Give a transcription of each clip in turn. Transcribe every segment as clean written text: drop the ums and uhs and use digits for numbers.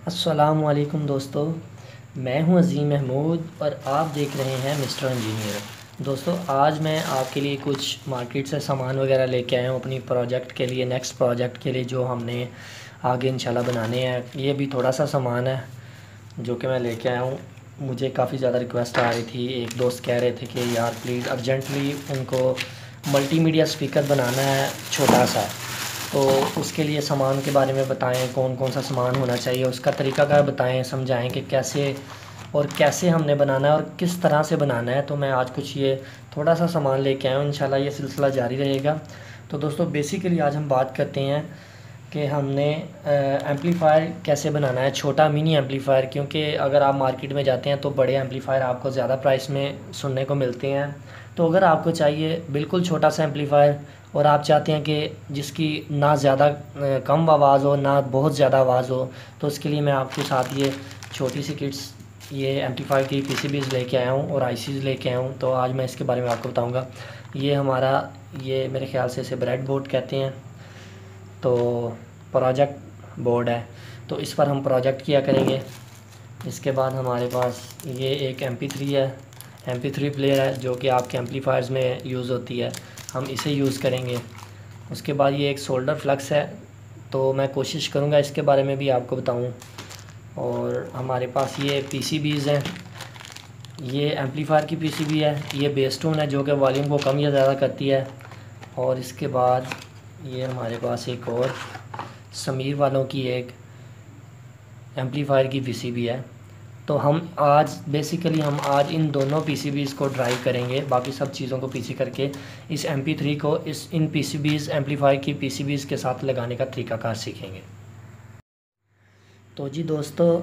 अस्सलामुअलैकुम दोस्तों, मैं हूं अज़ीम महमूद और आप देख रहे हैं मिस्टर इंजीनियर। दोस्तों, आज मैं आपके लिए कुछ मार्केट से सामान वगैरह लेके आया हूं अपनी प्रोजेक्ट के लिए, नेक्स्ट प्रोजेक्ट के लिए जो हमने आगे इंशाल्लाह बनाने हैं। ये भी थोड़ा सा सामान है जो कि मैं लेके आया हूं। मुझे काफ़ी ज़्यादा रिक्वेस्ट आ रही थी, एक दोस्त कह रहे थे कि यार प्लीज़ अर्जेंटली उनको मल्टीमीडिया स्पीकर बनाना है छोटा सा, तो उसके लिए सामान के बारे में बताएं, कौन कौन सा सामान होना चाहिए, उसका तरीकाकार बताएं, समझाएं कि कैसे हमने बनाना है और किस तरह से बनाना है। तो मैं आज कुछ ये थोड़ा सा सामान लेके आया हूँ, इंशाल्लाह ये सिलसिला जारी रहेगा। तो दोस्तों, बेसिकली आज हम बात करते हैं कि हमने एम्पलीफायर कैसे बनाना है, छोटा मिनी एम्पलीफायर। क्योंकि अगर आप मार्केट में जाते हैं तो बड़े एम्पलीफायर आपको ज़्यादा प्राइस में सुनने को मिलते हैं। तो अगर आपको चाहिए बिल्कुल छोटा सा एम्पलीफायर और आप चाहते हैं कि जिसकी ना ज़्यादा कम आवाज़ हो ना बहुत ज़्यादा आवाज़ हो, तो उसके लिए मैं आपके साथ ये छोटी सी किट्स, ये एम्पलीफायर की पीसीबीज़ लेके आया हूँ और आईसीज़ लेके आया हूँ। तो आज मैं इसके बारे में आपको बताऊँगा। ये मेरे ख़्याल से इसे ब्रेड बोर्ड कहते हैं, तो प्रोजेक्ट बोर्ड है। तो इस पर हम प्रोजेक्ट किया करेंगे। इसके बाद हमारे पास ये एक MP3 है, MP3 प्लेयर है जो कि आपके एम्पलीफायर्स में यूज़ होती है, हम इसे यूज़ करेंगे। उसके बाद ये एक सोल्डर फ्लक्स है, तो मैं कोशिश करूँगा इसके बारे में भी आपको बताऊँ। और हमारे पास ये PCBs हैं, ये एम्पलीफायर की PCB है, ये बेस टोन है जो कि वॉल्यूम को कम या ज़्यादा करती है। और इसके बाद ये हमारे पास एक और समीर वालों की एक एम्पलीफायर की PCB है। तो हम आज इन दोनों PCBs को ड्राइव करेंगे, बाकी सब चीज़ों को पीछे करके इस MP3 को इन PCBs एम्पलीफायर की PCBs के साथ लगाने का तरीकाकार सीखेंगे। तो जी दोस्तों,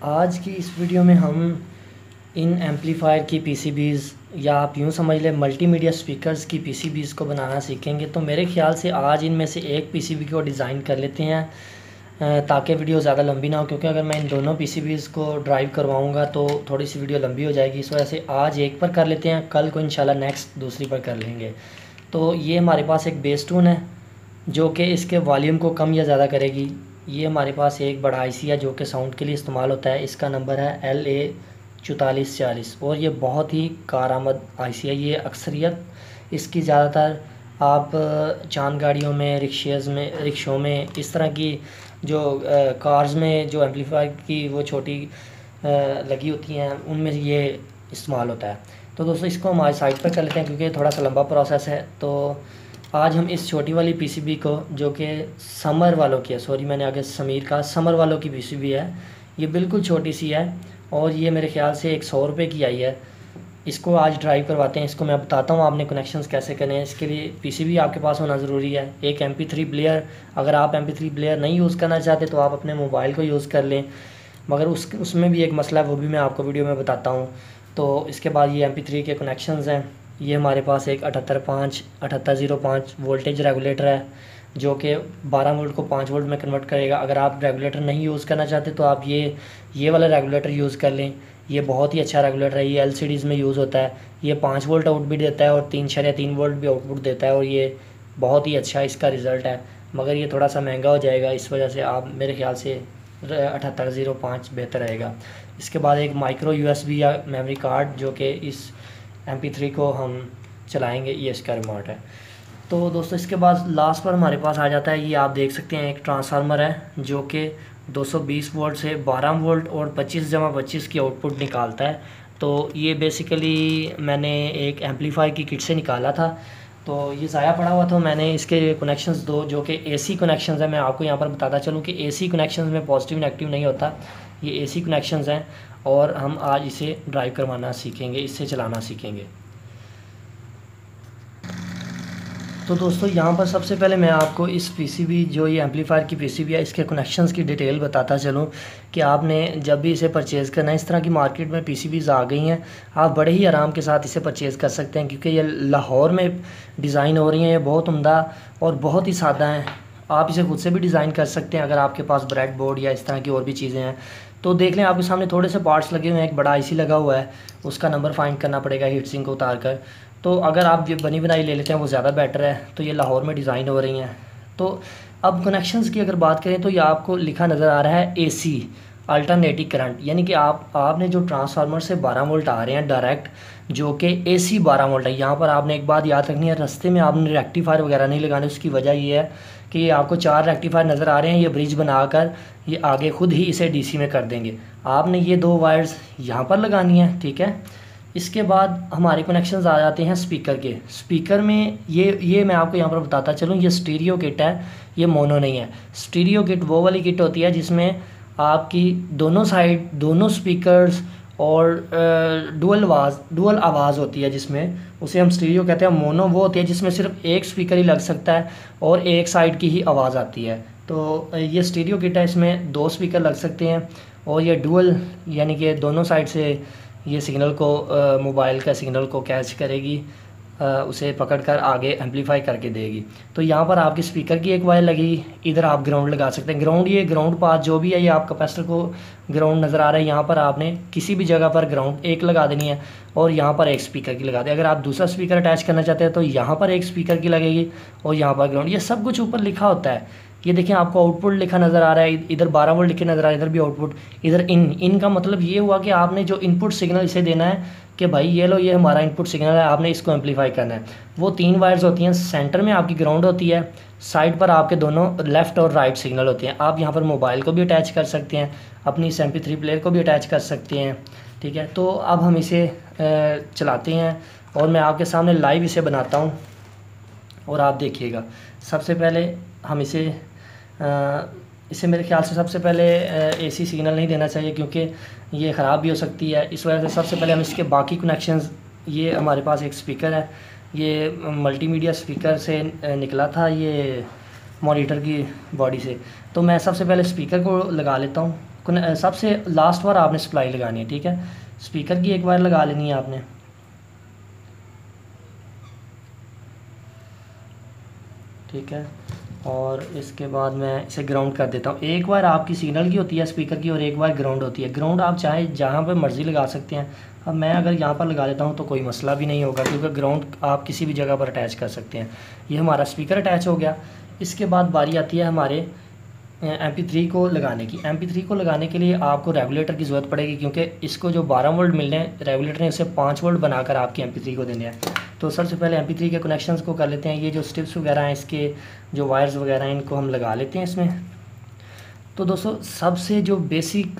आज की इस वीडियो में हम इन एम्पलीफायर की PCBs, या आप यूँ समझ लें मल्टीमीडिया स्पीकर्स की PCBs को बनाना सीखेंगे। तो मेरे ख़्याल से आज इनमें से एक PCB को डिज़ाइन कर लेते हैं ताकि वीडियो ज़्यादा लंबी ना हो, क्योंकि अगर मैं इन दोनों PCBs को ड्राइव करवाऊँगा तो थोड़ी सी वीडियो लंबी हो जाएगी। इस वजह से आज एक पर कर लेते हैं, कल को इंशाल्लाह नेक्स्ट दूसरी पर कर लेंगे। तो ये हमारे पास एक बेस टून है जो कि इसके वॉल्यूम को कम या ज़्यादा करेगी। ये हमारे पास एक बड़ा IC है जो कि साउंड के लिए इस्तेमाल होता है, इसका नंबर है LA4440 और ये बहुत ही कारआमद IC है। ये अक्सरियत इसकी ज़्यादातर आप चांद गाड़ियों में, रिक्शों में, इस तरह की जो कार्स में जो एम्पलीफायर की वो छोटी लगी होती हैं उनमें ये इस्तेमाल होता है। तो दोस्तों, इसको हमारी साइड पर कर लेते हैं क्योंकि थोड़ा सा लंबा प्रोसेस है। तो आज हम इस छोटी वाली PCB को, जो कि समर वालों की है, सॉरी मैंने आगे समीर का, समर वालों की PCB है, ये बिल्कुल छोटी सी है और ये मेरे ख्याल से 100 रुपये की आई है। इसको आज ड्राइव करवाते हैं। इसको मैं बताता हूँ आपने कनेक्शंस कैसे करने हैं। इसके लिए PCB आपके पास होना ज़रूरी है, एक MP3 प्लेयर। अगर आप MP3 प्लेयर नहीं यूज़ करना चाहते तो आप अपने मोबाइल को यूज़ कर लें, मगर उसमें भी एक मसला है, वो भी मैं आपको वीडियो में बताता हूँ। तो इसके बाद ये MP3 के कनेक्शंस हैं। ये हमारे पास एक 7805 वोल्टेज रेगुलेटर है जो कि 12 वोल्ट को 5 वोल्ट में कन्वर्ट करेगा। अगर आप रेगुलेटर नहीं यूज़ करना चाहते तो आप ये वाला रेगुलेटर यूज़ कर लें। ये बहुत ही अच्छा रेगुलेटर है, ये LCDs में यूज़ होता है। ये 5 वोल्ट आउटपुट देता है और 3 वोल्ट भी आउटपुट देता है और ये बहुत ही अच्छा इसका रिज़ल्ट है, मगर ये थोड़ा सा महंगा हो जाएगा। इस वजह से आप मेरे ख्याल से 7805 बेहतर रहेगा। इसके बाद एक माइक्रो USB या मेमोरी कार्ड जो कि इस MP3 को हम चलाएँगे, ये इसका रिमोट है। तो दोस्तों, इसके बाद लास्ट पर हमारे पास आ जाता है, ये आप देख सकते हैं एक ट्रांसफार्मर है जो कि 220 वोल्ट से 12 वोल्ट और 25/25 की आउटपुट निकालता है। तो ये बेसिकली मैंने एक एम्पलीफायर की किट से निकाला था, तो ये ज़ाया पड़ा हुआ था। मैंने इसके कनेक्शंस दो जो कि AC कनेक्शंस हैं, मैं आपको यहाँ पर बताता चलूँ कि AC कनेक्शंस में पॉजिटिव नेगेटिव नहीं होता, ये AC कनेक्शंस हैं और हम आज इसे ड्राइव करवाना सीखेंगे, इससे चलाना सीखेंगे। तो दोस्तों, यहाँ पर सबसे पहले मैं आपको इस PCB, जो ये एम्पलीफायर की PCB है, इसके कनेक्शंस की डिटेल बताता चलूँ कि आपने जब भी इसे परचेज़ करना है, इस तरह की मार्केट में PCBs आ गई हैं, आप बड़े ही आराम के साथ इसे परचेज़ कर सकते हैं क्योंकि ये लाहौर में डिज़ाइन हो रही हैं। ये बहुत उम्दा और बहुत ही सादा हैं। आप इसे खुद से भी डिज़ाइन कर सकते हैं अगर आपके पास ब्रेड बोर्ड या इस तरह की और भी चीज़ें हैं। तो देख लें, आपके सामने थोड़े से पार्ट्स लगे हुए हैं, एक बड़ा IC लगा हुआ है, उसका नंबर फाइंड करना पड़ेगा हीट सिंक को उतार कर। तो अगर आप ये बनी बनाई ले लेते हैं वो ज़्यादा बेटर है। तो ये लाहौर में डिज़ाइन हो रही हैं। तो अब कनेक्शंस की अगर बात करें तो ये आपको लिखा नज़र आ रहा है AC अल्टरनेटिंग करंट, यानी कि आपने जो ट्रांसफार्मर से 12 वोल्ट आ रहे हैं डायरेक्ट, जो कि AC 12 वोल्ट है। यहाँ पर आपने एक बात याद रखनी है, रास्ते में आपने रेक्टिफायर वगैरह नहीं लगाने। उसकी वजह ये है कि आपको 4 रेक्टिफायर नज़र आ रहे हैं, ये ब्रिज बनाकर ये आगे खुद ही इसे DC में कर देंगे। आपने ये 2 वायर्स यहाँ पर लगानी है, ठीक है। इसके बाद हमारे कनेक्शंस आ जाते हैं स्पीकर के। स्पीकर में ये मैं आपको यहाँ पर बताता चलूँ, ये स्टीरियो किट है, ये मोनो नहीं है। स्टीरियो किट वो वाली किट होती है जिसमें आपकी दोनों साइड दोनों स्पीकर्स और डुअल आवाज़ होती है, जिसमें उसे हम स्टीरियो कहते हैं। मोनो वो होती है जिसमें सिर्फ एक स्पीकर ही लग सकता है और एक साइड की ही आवाज़ आती है। तो ये स्टीरियो किट है, इसमें 2 स्पीकर लग सकते हैं और ये डुअल यानी कि दोनों साइड से ये सिग्नल को मोबाइल का सिग्नल को कैच करेगी, उसे पकड़कर आगे एम्पलीफाई करके देगी। तो यहाँ पर आपके स्पीकर की एक वायर लगी, इधर आप ग्राउंड लगा सकते हैं। ग्राउंड, ये ग्राउंड पाथ जो भी है, ये आप कैपेसिटर को ग्राउंड नज़र आ रहा है। यहाँ पर आपने किसी भी जगह पर ग्राउंड एक लगा देनी है और यहाँ पर एक स्पीकर की लगा दें। अगर आप दूसरा स्पीकर अटैच करना चाहते हैं तो यहाँ पर एक स्पीकर की लगेगी और यहाँ पर ग्राउंड। ये सब कुछ ऊपर लिखा होता है। ये देखें, आपको आउटपुट लिखा नज़र आ रहा है, इधर 12 वोल्ट लिखे नज़र आ रहा है, इधर भी आउटपुट, इधर इन का मतलब ये हुआ कि आपने जो इनपुट सिग्नल इसे देना है कि भाई ये लो, ये हमारा इनपुट सिग्नल है, आपने इसको एम्पलीफाई करना है। वो 3 वायर्स होती हैं, सेंटर में आपकी ग्राउंड होती है, साइड पर आपके दोनों लेफ़्ट और राइट सिग्नल होते हैं। आप यहाँ पर मोबाइल को भी अटैच कर सकते हैं, अपनी MP3 प्लेयर को भी अटैच कर सकते हैं, ठीक है। तो अब हम इसे चलाते हैं और मैं आपके सामने लाइव इसे बनाता हूँ और आप देखिएगा। सबसे पहले हम इसे मेरे ख्याल से सबसे पहले AC सिग्नल नहीं देना चाहिए क्योंकि ये ख़राब भी हो सकती है। इस वजह से सबसे पहले हम इसके बाकी कनेक्शंस, ये हमारे पास एक स्पीकर है, ये मल्टीमीडिया स्पीकर से निकला था, ये मॉनिटर की बॉडी से। तो मैं सबसे पहले स्पीकर को लगा लेता हूँ। सबसे लास्ट बार आपने सप्लाई लगानी है, ठीक है। स्पीकर की एक वायर लगा लेनी है आपने, ठीक है। और इसके बाद मैं इसे ग्राउंड कर देता हूँ। एक वायर आपकी सिग्नल की होती है स्पीकर की और एक वायर ग्राउंड होती है। ग्राउंड आप चाहे जहाँ पर मर्ज़ी लगा सकते हैं। अब मैं अगर यहाँ पर लगा देता हूँ तो कोई मसला भी नहीं होगा क्योंकि ग्राउंड आप किसी भी जगह पर अटैच कर सकते हैं। ये हमारा स्पीकर अटैच हो गया। इसके बाद बारी आती है हमारे MP3 को लगाने की। MP3 को लगाने के लिए आपको रेगुलेटर की ज़रूरत पड़ेगी क्योंकि इसको जो 12 वोल्ट मिलने हैं, रेगुलेटर ने उसे 5 वोल्ट बनाकर आपकी MP3 को देने हैं। तो सबसे पहले MP3 के कनेक्शंस को कर लेते हैं। ये जो स्ट्रिप्स वगैरह हैं, इसके जो वायर्स वगैरह हैं, इनको हम लगा लेते हैं इसमें। तो दोस्तों, सबसे जो बेसिक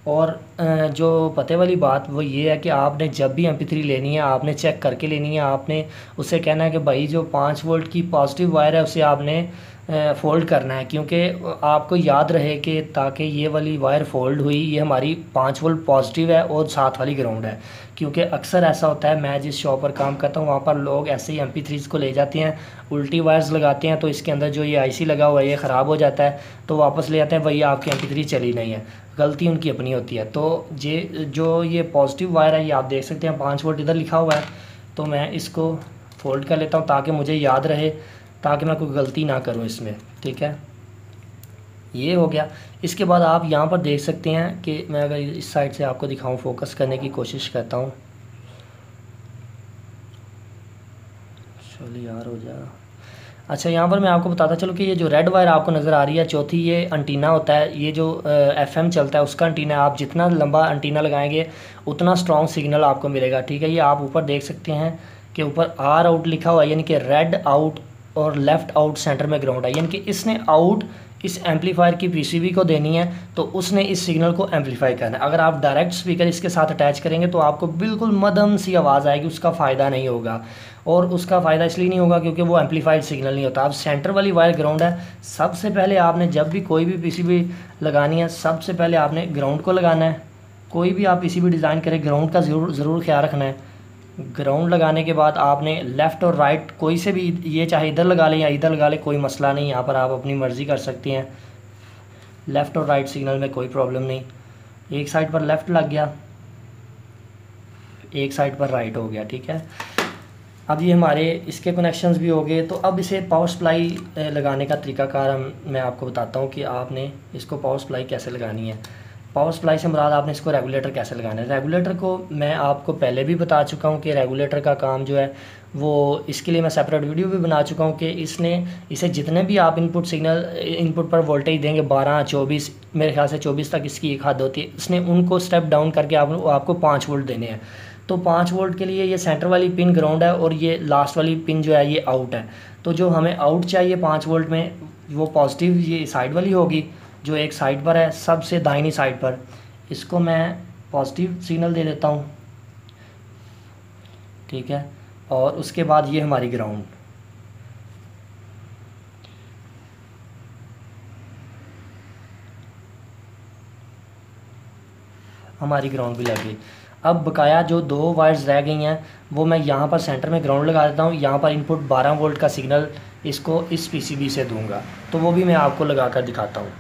और जो पते वाली बात वो ये है कि आपने जब भी MP3 लेनी है आपने चेक करके लेनी है। आपने उससे कहना है कि भाई जो 5 वोल्ट की पॉजिटिव वायर है उसे आपने फ़ोल्ड करना है, क्योंकि आपको याद रहे कि ताकि ये वाली वायर फ़ोल्ड हुई, ये हमारी 5 वोल्ट पॉजिटिव है और साथ वाली ग्राउंड है। क्योंकि अक्सर ऐसा होता है, मैं जिस शॉप पर काम करता हूँ वहाँ पर लोग ऐसे ही MP3s को ले जाते हैं, उल्टी वायर्स लगाते हैं, तो इसके अंदर जो ये IC लगा हुआ है ये ख़राब हो जाता है, तो वापस ले आते हैं, भैया आपकी MP3 चली नहीं है। गलती उनकी अपनी होती है। तो जो ये पॉजिटिव वायर है, ये आप देख सकते हैं 5 वोल्ट इधर लिखा हुआ है। तो मैं इसको फ़ोल्ड कर लेता हूँ ताकि मुझे याद रहे, ताकि मैं कोई गलती ना करूँ इसमें, ठीक है। ये हो गया। इसके बाद आप यहाँ पर देख सकते हैं कि मैं अगर इस साइड से आपको दिखाऊं, फोकस करने की कोशिश करता हूँ। चलिए यार, हो जा। अच्छा, यहाँ पर मैं आपको बताता चलूँ कि ये जो रेड वायर आपको नज़र आ रही है चौथी, ये अंटीना होता है। ये जो FM चलता है उसका अंटीना। आप जितना लंबा अंटीना लगाएंगे उतना स्ट्रॉन्ग सिग्नल आपको मिलेगा, ठीक है। ये आप ऊपर देख सकते हैं कि ऊपर R आउट लिखा हुआ है, यानी कि रेड आउट और लेफ़्ट आउट सेंटर में ग्राउंड है। यानी कि इसने आउट इस एम्पलीफायर की PCB को देनी है, तो उसने इस सिग्नल को एम्पलीफाई करना है। अगर आप डायरेक्ट स्पीकर इसके साथ अटैच करेंगे तो आपको बिल्कुल मध्यम सी आवाज़ आएगी, उसका फ़ायदा नहीं होगा। और उसका फ़ायदा इसलिए नहीं होगा क्योंकि वो एम्पलीफाइड सिग्नल नहीं होता। अब सेंटर वाली वायर ग्राउंड है। सबसे पहले आपने जब भी कोई भी PCB लगानी है, सबसे पहले आपने ग्राउंड को लगाना है। कोई भी आप PCB डिज़ाइन करें, ग्राउंड का ज़रूर ख्याल रखना है। ग्राउंड लगाने के बाद आपने लेफ़्ट और राइट कोई से भी, ये चाहे इधर लगा लें या इधर लगा लें, कोई मसला नहीं। यहाँ पर आप अपनी मर्ज़ी कर सकते हैं। लेफ़्ट और राइट सिग्नल में कोई प्रॉब्लम नहीं। एक साइड पर लेफ़्ट लग गया, एक साइड पर राइट हो गया, ठीक है। अब ये हमारे इसके कनेक्शंस भी हो गए। तो अब इसे पावर सप्लाई लगाने का तरीकाकार मैं आपको बताता हूँ कि आपने इसको पावर सप्लाई कैसे लगानी है। पावर सप्लाई से मुराद आपने इसको रेगुलेटर कैसे लगाना है। रेगुलेटर को मैं आपको पहले भी बता चुका हूँ कि रेगुलेटर का काम जो है वो, इसके लिए मैं सेपरेट वीडियो भी बना चुका हूँ कि इसे जितने भी आप इनपुट पर वोल्टेज देंगे 12, 24, मेरे ख्याल से 24 तक इसकी एक हद होती है, इसने उनको स्टेप डाउन करके आपको 5 वोल्ट देने हैं। तो 5 वोल्ट के लिए ये सेंटर वाली पिन ग्राउंड है और ये लास्ट वाली पिन जो है ये आउट है। तो जो हमें आउट चाहिए 5 वोल्ट में, वो पॉजिटिव ये साइड वाली होगी जो एक साइड पर है, सबसे दाहिनी साइड पर। इसको मैं पॉजिटिव सिग्नल दे देता हूँ, ठीक है। और उसके बाद ये हमारी ग्राउंड, हमारी ग्राउंड भी लग गई। अब बकाया जो 2 वायर्स रह गई हैं वो मैं यहाँ पर सेंटर में ग्राउंड लगा देता हूँ। यहाँ पर इनपुट 12 वोल्ट का सिग्नल इसको इस पीसीबी से दूंगा, तो वो भी मैं आपको लगा कर दिखाता हूँ।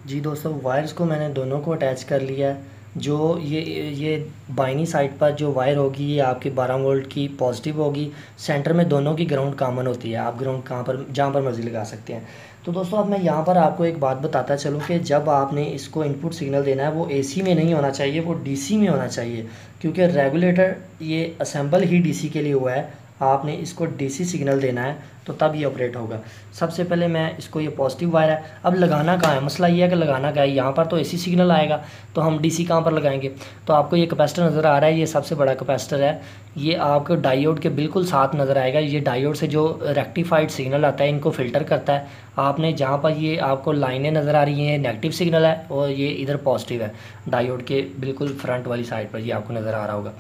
जी दोस्तों, वायर्स को मैंने दोनों को अटैच कर लिया है। जो ये बाइनी साइड पर जो वायर होगी ये आपकी 12 वोल्ट की पॉजिटिव होगी। सेंटर में दोनों की ग्राउंड कॉमन होती है, आप ग्राउंड जहाँ पर मर्जी लगा सकते हैं। तो दोस्तों अब मैं यहाँ पर आपको एक बात बताता चलूँ कि जब आपने इसको इनपुट सिग्नल देना है वो एसी में नहीं होना चाहिए, वो डीसी में होना चाहिए, क्योंकि रेगुलेटर ये असेंबल ही डीसी के लिए हुआ है। आपने इसको डीसी सिग्नल देना है तो तब ये ऑपरेट होगा। सबसे पहले मैं इसको, ये पॉजिटिव वायर है, अब लगाना कहाँ है, मसला ये है कि लगाना क्या है। यहाँ पर तो एसी सिग्नल आएगा तो हम डीसी कहाँ पर लगाएंगे। तो आपको ये कैपेसिटर नज़र आ रहा है, ये सबसे बड़ा कैपेसिटर है, ये आपको डायोड के बिल्कुल साथ नज़र आएगा। ये डायोड से जो रेक्टिफाइड सिग्नल आता है इनको फ़िल्टर करता है। आपने जहाँ पर ये आपको लाइनें नज़र आ रही हैं नेगेटिव सिग्नल है और ये इधर पॉजिटिव है, डायोड के बिल्कुल फ्रंट वाली साइड पर ये आपको नज़र आ रहा होगा।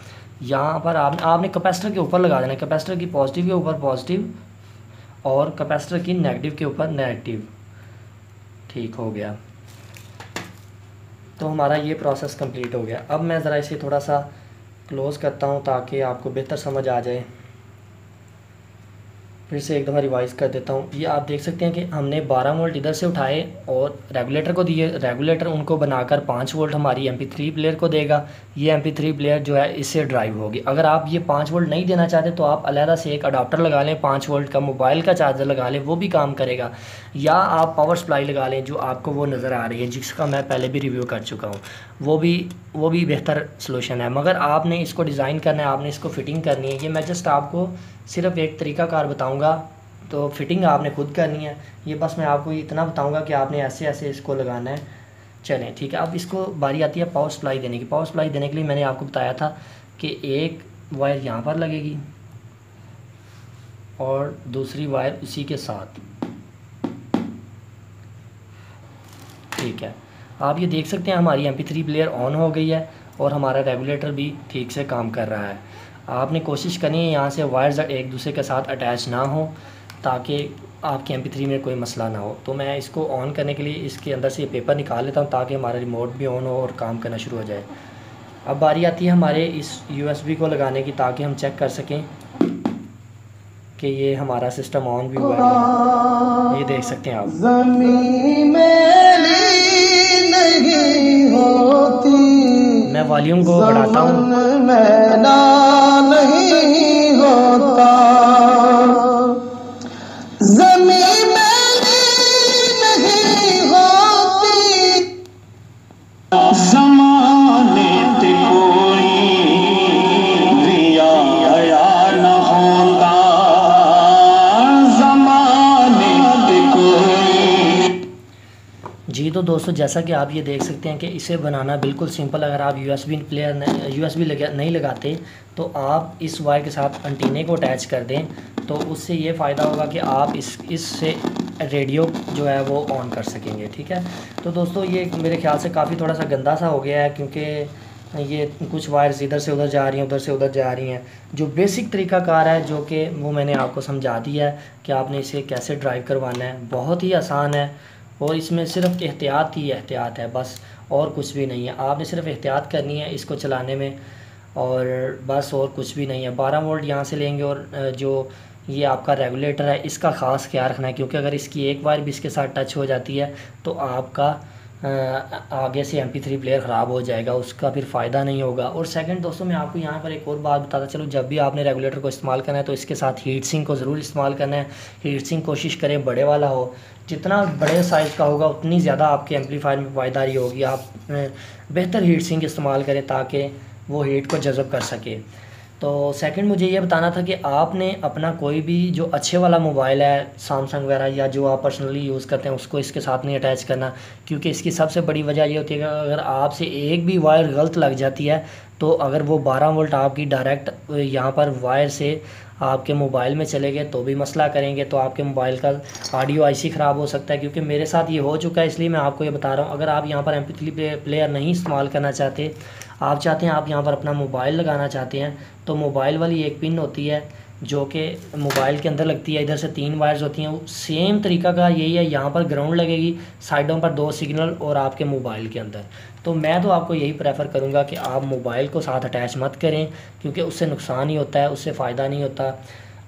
यहाँ पर आपने कैपेसिटर के ऊपर लगा देना है, कैपेसिटर की पॉजिटिव के ऊपर पॉजिटिव और कैपेसिटर की नेगेटिव के ऊपर नेगेटिव। ठीक हो गया, तो हमारा ये प्रोसेस कंप्लीट हो गया। अब मैं ज़रा इसे थोड़ा सा क्लोज़ करता हूँ ताकि आपको बेहतर समझ आ जाए। फिर से एक दफ़ा रिवाइज कर देता हूँ। ये आप देख सकते हैं कि हमने 12 वोल्ट इधर से उठाए और रेगुलेटर को दिए, रेगुलेटर उनको बनाकर 5 वोल्ट हमारी MP3 प्लेयर को देगा। ये MP3 प्लेयर जो है इससे ड्राइव होगी। अगर आप ये 5 वोल्ट नहीं देना चाहते तो आप अलहदा से एक अडाप्टर लगा लें, 5 वोल्ट का मोबाइल का चार्जर लगा लें, वो भी काम करेगा। या आप पावर सप्लाई लगा लें जो आपको वो नज़र आ रही है, जिसका मैं पहले भी रिव्यू कर चुका हूँ, वो भी बेहतर सलूशन है। मगर आपने इसको डिज़ाइन करना है, आपने इसको फिटिंग करनी है। ये मैं जस्ट आपको सिर्फ एक तरीक़ाकार बताऊंगा, तो फिटिंग आपने खुद करनी है। ये बस मैं आपको इतना बताऊंगा कि आपने ऐसे ऐसे इसको लगाना है। चलें ठीक है, अब इसको बारी आती है पावर सप्लाई देने की। पावर सप्लाई देने के लिए मैंने आपको बताया था कि एक वायर यहाँ पर लगेगी और दूसरी वायर उसी के साथ। ठीक है, आप ये देख सकते हैं हमारी MP3 प्लेयर ऑन हो गई है और हमारा रेगुलेटर भी ठीक से काम कर रहा है। आपने कोशिश करनी है यहाँ से वायर्स एक दूसरे के साथ अटैच ना हो ताकि आपके MP3 में कोई मसला ना हो। तो मैं इसको ऑन करने के लिए इसके अंदर से ये पेपर निकाल लेता हूँ ताकि हमारा रिमोट भी ऑन हो और काम करना शुरू हो जाए। अब बारी आती है हमारे इस USB को लगाने की, ताकि हम चेक कर सकें कि ये हमारा सिस्टम ऑन भी हुआ है। ये देख सकते हैं आप। मैं वॉल्यूम को बढ़ाता हूँ। जी तो दोस्तों, जैसा कि आप ये देख सकते हैं कि इसे बनाना बिल्कुल सिंपल। अगर आप USB प्लेयर नहीं लगाते तो आप इस वायर के साथ एंटीने को अटैच कर दें, तो उससे ये फ़ायदा होगा कि आप इससे रेडियो जो है वो ऑन कर सकेंगे। ठीक है, तो दोस्तों ये मेरे ख्याल से काफ़ी थोड़ा सा गंदा सा हो गया है, क्योंकि ये कुछ वायर्स इधर से उधर जा रही हैं, उधर से उधर जा रही हैं। जो बेसिक तरीक़ाकार है जो कि वो मैंने आपको समझा दिया है कि आपने इसे कैसे ड्राइव करवाना है। बहुत ही आसान है और इसमें सिर्फ एहतियात ही एहतियात है, बस और कुछ भी नहीं है। आपने सिर्फ एहतियात करनी है इसको चलाने में और बस, और कुछ भी नहीं है। 12 वोल्ट यहाँ से लेंगे और जो ये आपका रेगुलेटर है इसका ख़ास ख्याल रखना है, क्योंकि अगर इसकी एक वायर भी इसके साथ टच हो जाती है तो आपका आगे से MP3 प्लेयर ख़राब हो जाएगा, उसका फिर फ़ायदा नहीं होगा। और सेकंड दोस्तों, मैं आपको यहाँ पर एक और बात बताता चलूँ, जब भी आपने रेगुलेटर को इस्तेमाल करना है तो इसके साथ हीट सिंक को ज़रूर इस्तेमाल करना है। हीट सिंक कोशिश करें बड़े वाला हो, जितना बड़े साइज़ का होगा उतनी ज़्यादा आपके एम्पलीफायर में पायदारी होगी। आप बेहतर हीट सिंक इस्तेमाल करें ताकि वो हीट को जज़ब कर सके। तो सेकंड मुझे ये बताना था कि आपने अपना कोई भी जो अच्छे वाला मोबाइल है, सैमसंग वगैरह, या जो आप पर्सनली यूज़ करते हैं, उसको इसके साथ नहीं अटैच करना, क्योंकि इसकी सबसे बड़ी वजह ये होती है कि अगर आपसे एक भी वायर गलत लग जाती है तो अगर वो 12 वोल्ट आपकी डायरेक्ट यहाँ पर वायर से आपके मोबाइल में चले गए तो भी मसला करेंगे, तो आपके मोबाइल का ऑडियो IC ख़राब हो सकता है। क्योंकि मेरे साथ ये हो चुका है, इसलिए मैं आपको ये बता रहा हूँ। अगर आप यहाँ पर MP3 प्लेयर नहीं इस्तेमाल करना चाहते, आप चाहते हैं आप यहाँ पर अपना मोबाइल लगाना चाहते हैं, तो मोबाइल वाली एक पिन होती है जो कि मोबाइल के अंदर लगती है, इधर से 3 वायर्स होती हैं। सेम तरीका का यही है, यहाँ पर ग्राउंड लगेगी, साइडों पर 2 सिग्नल और आपके मोबाइल के अंदर। तो मैं तो आपको यही प्रेफर करूँगा कि आप मोबाइल को साथ अटैच मत करें, क्योंकि उससे नुकसान ही होता है, उससे फ़ायदा नहीं होता।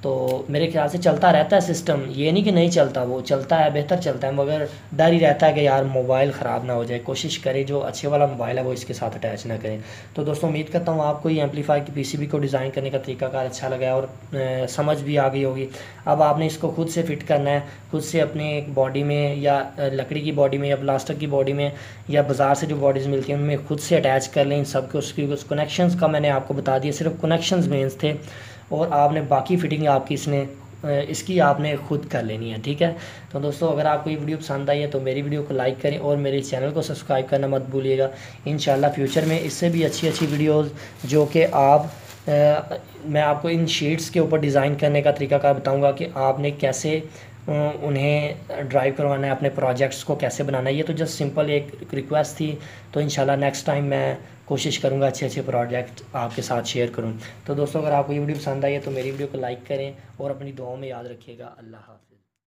तो मेरे ख्याल से चलता रहता है सिस्टम, ये नहीं कि नहीं चलता, वो चलता है, बेहतर चलता है, मगर डर ही रहता है कि यार मोबाइल ख़राब ना हो जाए। कोशिश करें जो अच्छे वाला मोबाइल है वो इसके साथ अटैच ना करें। तो दोस्तों, उम्मीद करता हूँ आपको ये एम्पलीफायर की PCB को डिज़ाइन करने का तरीकाकार अच्छा लगा है और समझ भी आ गई होगी। अब आपने इसको खुद से फिट करना है, खुद से अपने एक बॉडी में, या लकड़ी की बॉडी में, या प्लास्टिक की बॉडी में, या बाज़ार से जो बॉडीज़ मिलती हैं उनमें खुद से अटैच कर लें इन सब को। उसकी उस कनेक्शंस का मैंने आपको बता दिया, सिर्फ कनेक्शंस मेंस थे, और आपने बाकी फिटिंग आपकी इसकी आपने खुद कर लेनी है, ठीक है। तो दोस्तों, अगर आपको ये वीडियो पसंद आई है तो मेरी वीडियो को लाइक करें और मेरे चैनल को सब्सक्राइब करना मत भूलिएगा। इंशाल्लाह फ्यूचर में इससे भी अच्छी अच्छी वीडियोस जो कि मैं आपको इन शीट्स के ऊपर डिज़ाइन करने का तरीकाकार बताऊंगा कि आपने कैसे उन्हें ड्राइव करवाना है, अपने प्रोजेक्ट्स को कैसे बनाना है। ये तो जस्ट सिंपल एक रिक्वेस्ट थी, तो इंशाल्लाह नेक्स्ट टाइम मैं कोशिश करूँगा अच्छे अच्छे प्रोजेक्ट आपके साथ शेयर करूँ। तो दोस्तों, अगर आपको ये वीडियो पसंद आई है तो मेरी वीडियो को लाइक करें और अपनी दुआओं में याद रखिएगा। अल्लाह हाफ़िज़।